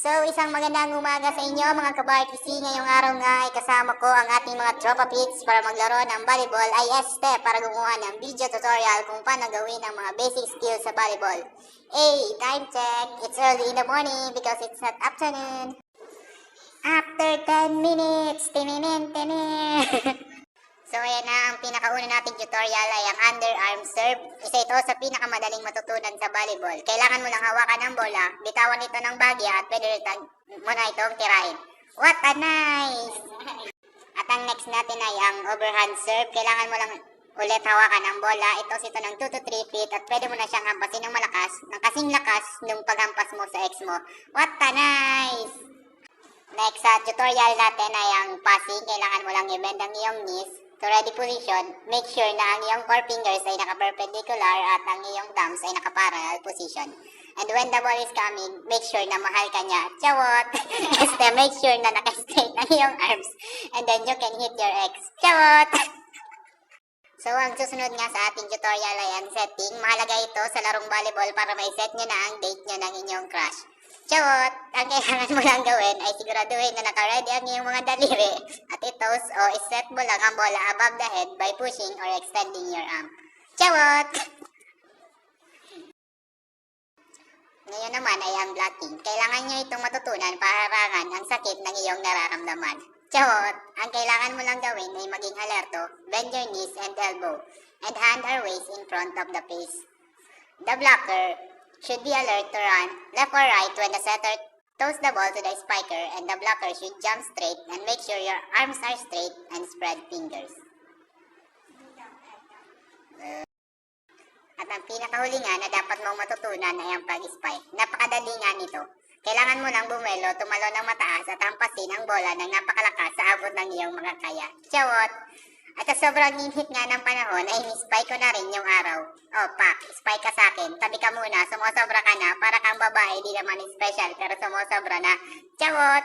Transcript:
So, isang magandang umaga sa inyo mga kabarkisi. Ngayong araw nga ay kasama ko ang ating mga tropa pits para maglaro ng volleyball ay este para gumawa ng video tutorial kung paano gawin ang mga basic skills sa volleyball. Hey, time check! It's early in the morning because it's not afternoon. After 10 minutes! Tininin, tinin! So, ayan na, ang pinakauna nating tutorial ay ang underarm serve. Isa ito sa pinakamadaling matutunan sa volleyball. Kailangan mo lang hawakan ng bola, bitawan ito ng bagya at pwede mo na itong tirahin. What a nice! At ang next natin ay ang overhand serve. Kailangan mo lang ulit hawakan ng bola. Ito ng 2 to 3 feet at pwede mo na siyang hampasin ng malakas, ng kasing lakas nung paghampas mo sa ex mo. What a nice! Next sa tutorial natin ay ang passing. Kailangan mo lang i-bend ang iyong knees to ready position. Make sure na ang iyong fingers ay naka-perpendicular at ang iyong thumbs ay naka-parallel position. And when the ball is coming, make sure na mahal ka niya. Chawot! Make sure na naka-straight ang iyong arms. And then you can hit your ex. Chawot! So, ang susunod nga sa ating tutorial ay ang setting. Mahalaga ito sa larong volleyball para ma-set nyo na ang date nyo ng inyong crush. Chawot! Ang kailangan mo lang gawin ay siguraduhin na naka-ready ang iyong mga daliri at itos o iset mo lang ang bola above the head by pushing or extending your arm. Chawot! Ngayon naman ay ang blocking. Kailangan nyo itong matutunan para harangan ang sakit ng iyong nararamdaman. Chawot! Ang kailangan mo lang gawin ay maging alerto, bend your knees and elbow, and hand or waist in front of the face. The blocker should be alert to run left or right when the setter throws the ball to the spiker, and the blocker should jump straight and make sure your arms are straight and spread fingers. At ang pinakahuli nga na dapat mong matutunan ay ang pag-spike. Napakadali nga nito. Kailangan mo lang bumelo, tumalo ng mataas at hampasin ang bola ng napakalakas sa abot ng iyong mga kaya. Chawot! At sa sobrang init nga ng panahon ay ni-spike ko na rin yung araw. Oh, pak, spike ka sa akin. Tabi ka muna, sumusobra ka na. Para kang babae, di naman special, pero sumusobra na. Chawot!